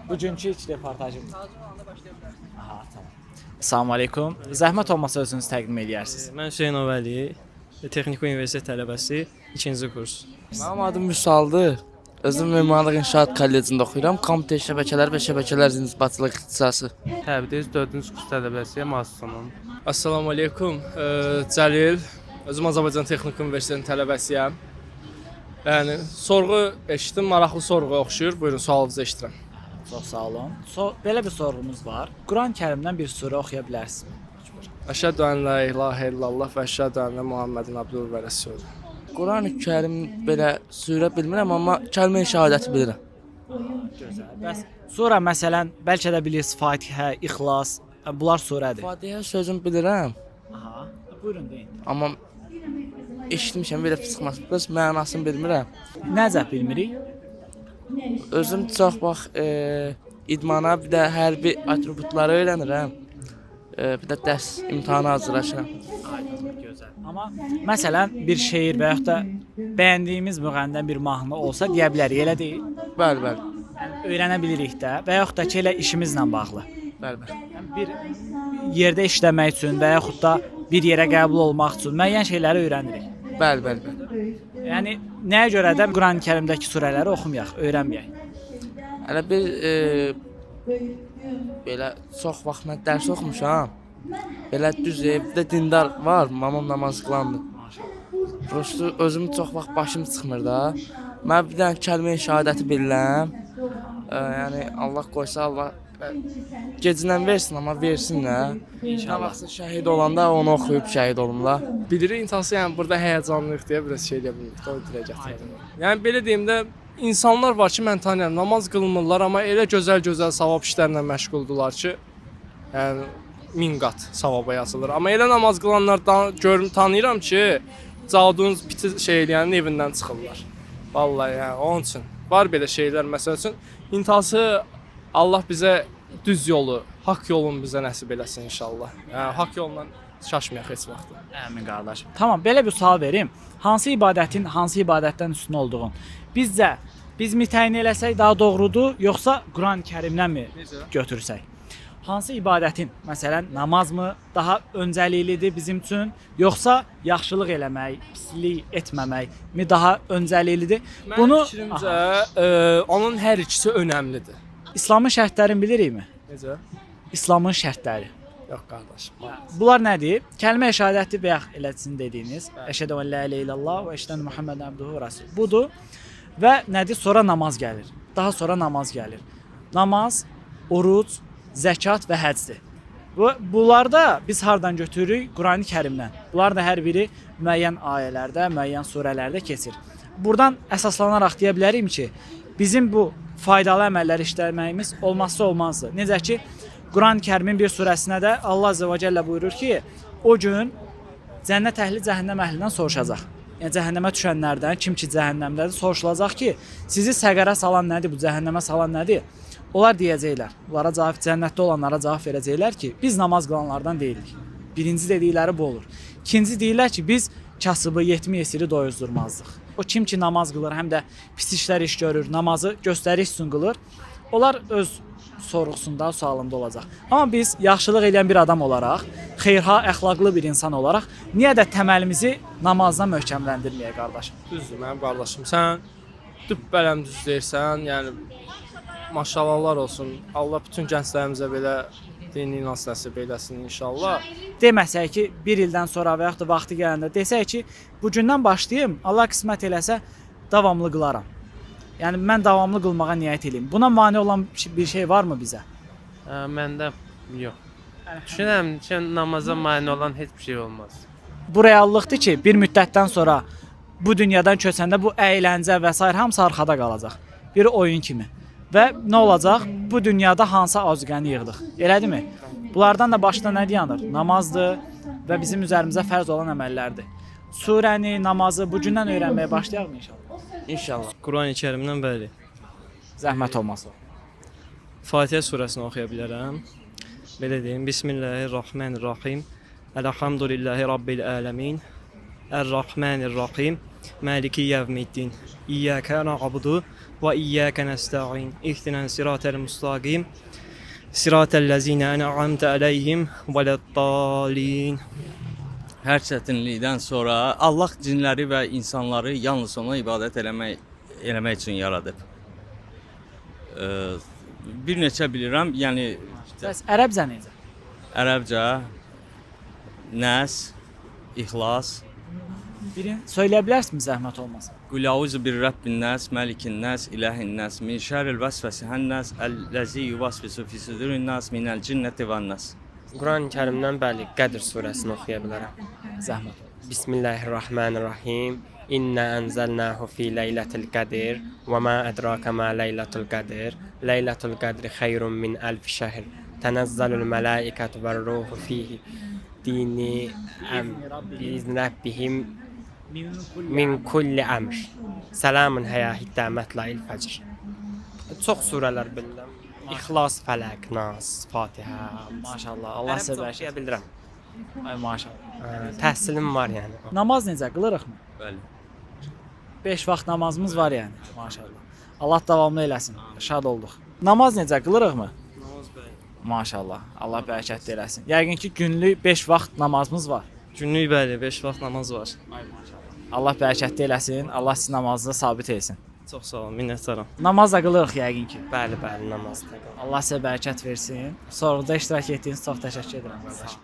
Bugünkü ilk reportajımız. Aha, tamam. Assalamu aleykum. Zəhmət olmasa özünüzü təqdim edərsiniz. Mən Hüseyn Ovæli, Texniki Universitet tələbəsi, 2-ci kurs. Mənim adım Vüsaldır. Özüm Memarlıq İnşaat Kollecində oxuyuram. Kompüter şəbəkələr və şəbəkələr inzibatçılıq ixtisası. Təbriz 4-cü kurs tələbəsiyəm Aslanım. Assalamu aleykum, Cəlil, özüm Azərbaycan Texniki Universitetinin tələbəsiyəm. Yəni, sorğu eşitdim, maraqlı sorğu oxşuyur. Buyurun, sualınızı eşidirəm. Çox sağ olun. Belə bir sorğumuz var. Quran-Kərimdən bir surə oxuya bilərsinizmi? Əşhədü ən la ilahə illallah və əşhədü ənə Muhammedin abduhu və rəsulü. Quran-ı Kərim belə surə bilmirəm, amma kəlmə-i şəhadəti bilirəm. Gözəl. Bəs surə məsələn, bəlkə də bilirsiniz Fatihə, İxlas, bunlar surədir. Fatihə sözünü bilirəm, Aha. Buyurun deyin. amma eşitmişəm belə çıxmaz. Bəs mənasını bilmirəm. Necə bilmirik? Özüm çox idmana, bir də hərbi atributları öyrənirəm. Bir də dərs imtahana hazırlaşıram. Gözəl. Amma məsələn bir şeir və yaxud da bəyəndiyimiz müğənnidən bir mahnı olsa deyə bilərik, elə deyil? Bəli, bəli. Yəni öyrənə bilirik də və yaxud da ki elə işimizlə bağlı. Bəli, bəli. Yəni bir yerdə işləmək üçün və yaxud da bir yerə qəbul olmaq üçün müəyyən şeyləri öyrənirik. Bəli, bəli, bəli. Yəni nəyə görə də Quran-Kərimdəki surələri oxumayaq, öyrənməyək? Hələ bir belə çox vaxt mən dərs oxumuşam. Belə düz evdə dindar var, mamam namaz qılandı. Prosto özüm çox vaxt başım çıxmır da. Mən bir dənə kəlmə-i şəhadəti bilirəm. Yəni Allah qoysa Allah gecindən versin, amma versin də. İnşallah vaxtsa şəhid olanda onu oxuyub şəhid olum da. Bilirik, intihası yəni burada həyəcanlıyıq deyə biraz şey deyə bilmirik, o dilə gətirdim. Yəni belə deyim də, insanlar var ki, mən tanıyıram, namaz qılmırlar, amma elə gözəl-gözəl savab işlərlə məşğuldurlar ki, yəni 1000 qat savaba yazılır. Amma elə namaz qılanlardan görüm, tanıyıram ki, cadunun piti şey eləyənin evindən çıxırlar. Vallahi yəni onun üçün var belə şeylər, məsəl üçün intihası Allah bizə düz yolu, haqq yolunu bizə nəsib eləsin inşallah. Yəni haqq yolundan şaşmayaq heç vaxt. Əmin qardaşım. Tamam, belə bir sual verim. Hansı ibadətin hansı ibadətdən üstün olduğunu biz mi təyin eləsək daha doğrudur, yoxsa Quran-Kərimdənmi götürsək? Hansı ibadətin, məsələn, namazmı daha öncəliklidir bizim üçün, yoxsa yaxşılıq eləmək, pislik etməməkmi daha öncəliklidir? Mənim fikrimcə onun hər ikisi önəmlidir. İslamın şərtlərini bilirikmi? Necə? İslamın şərtləri. Yox qardaşım. Bunlar nədir? Kəlmə-i şəhadəti və yaxud eləcəsini dediyiniz əşhədü ən la ilahə illallah və əşhədü ənə Muhammeden abduhu və rəsul. Budur. Və nədir? Sonra namaz gəlir. Daha sonra namaz gəlir. Namaz, oruc, zəkat və həccdir. Bunlarda biz hardan götürürük? Qurani-Kərimdən. Bunlar da hər biri müəyyən ayələrdə, müəyyən surələrdə keçir. Buradan əsaslanaraq deyə bilərik ki, bizim bu faydalı əməlləri işləməyimiz olmazsa olmazdır. Necə ki, Quran-Kərimin bir surəsinə də Allah Azza və Cəllə buyurur ki, o gün cənnət əhli cəhənnəm əhlindən soruşacaq. Yəni cəhənnəmə düşənlərdən, kim ki cəhənnəmdədir, soruşulacaq ki, sizi səqərə salan nədir, bu cəhənnəmə salan nədir? Onlar deyəcəklər, bunlara cavab, cənnətdə olanlara cavab verəcəklər ki, biz namaz qılanlardan deyilik. Birinci dedikləri bu olur. İkinci deyirlər ki, biz kasıbı, yetimi, yesiri doyuzdurmazdıq. O kim ki namaz qılır, həm də pis işlər iş görür, namazı göstəriş üçün qılır, onlar öz sorğusunda, sualında olacaq. Amma biz yaxşılıq edən bir adam olaraq, xeyirha, əxlaqlı bir insan olaraq, niyə də təməlimizi namazdan möhkəmləndirməyək qardaşım? Düzdür mənim qardaşım. Sən dübbələm düz deyirsən, yəni maşallahlar olsun. Allah bütün gənclərimizə belə dini inanc nəsib eləsin inşallah. Deməsək ki, bir ildən sonra və yaxud da vaxtı gələndə desək ki, bugündən başlayım, Allah qismət eləsə davamlı qılaram. Yəni mən davamlı qılmağa niyyət edeyim. Buna mane olan bir şey varmı bizə? Məndə yox. Düşünürəm ki, namaza mane olan heç bir şey olmaz. Bu reallıqdır ki, bir müddətdən sonra bu dünyadan köçəndə bu əyləncə və s. hamısı arxada qalacaq. Bir oyun kimi. Və nə olacaq? Bu dünyada hansı azuqəni yığdıq? Elədirmi? Bunlardan da başda nə dayanır? Namazdır və bizim üzərimizə fərz olan əməllərdir. Surəni, namazı bugündən öyrənməyə başlayaq mı inşallah? İnşallah. Qurani-Kərimdən bəli. Zəhmət olmasın. Fatihə surəsini oxuya bilərəm. Belə deyim. Bismillahirrahmanirrahim. Elhamdülillahi rabbil alamin. Errahmanirrahim. Maliki yevmiddin. İyyaka na'budu وإياك نستعين اهدنا الصراط المستقيم صراط الذين أنعمت عليهم ولا الضالين. Hər çətinlikdən sonra Allah cinləri və insanları yalnız ona ibadət eləmək üçün yaradıb. Bir neçə bilirəm, yəni Bəs ərəbcə necə? ərəbcə Nəs, İxlas, Birini söyləyə bilərsiniz zəhmət olmasa? Qul auzu bir Rabbin Nəs, Məlikin Nəs, İlahin Nəs, min şərril vəsvəsihən Nəs, əlləzi yuvasvisu fi sudurin Nəs, minəl cinnəti və Nəs. Quran-ı Kərimdən bəli, Qədr surəsini oxuya bilərəm. Zəhmət olmasa. Bismillahirrahmanirrahim. İnna enzelnahu fi leylatil qadr və ma adraka ma leylatul qadr. Leylatul qadri xeyrun min alf şehr. Tenezzalul melaikatu və ruhu fihi. Dini biizni rabbihim min kulli əmr. Salamun həyə hittə mətla'il fəcr. Çox surələr bilirəm. İxlas, Fələq, Nas, Fatihə. Maşallah. Allah sizə Ərəbcə bərəkət. oxuya bilirəm. Ay maşallah. Təhsilim var yəni. Namaz necə qılırıqmı? Bəli. 5 vaxt namazımız var yəni. Maşallah. Allah davamlı eləsin. Şad olduq. Namaz necə qılırıqmı? Namaz bəli. Maşallah. Allah bərəkət eləsin. Yəqin ki günlük 5 vaxt namazımız var. Günlük bəli 5 vaxt namaz var. Ay maşallah. Allah bərəkət eləsin. Allah sizin namazınızı sabit etsin. Çox sağ olun, minnətdaram. Namaz da qılırıq yəqin ki. Bəli, bəli, namazda. Allah sizə bərəkət versin. Sorğuda iştirak etdiyiniz çox təşəkkür edirəm qardaşım.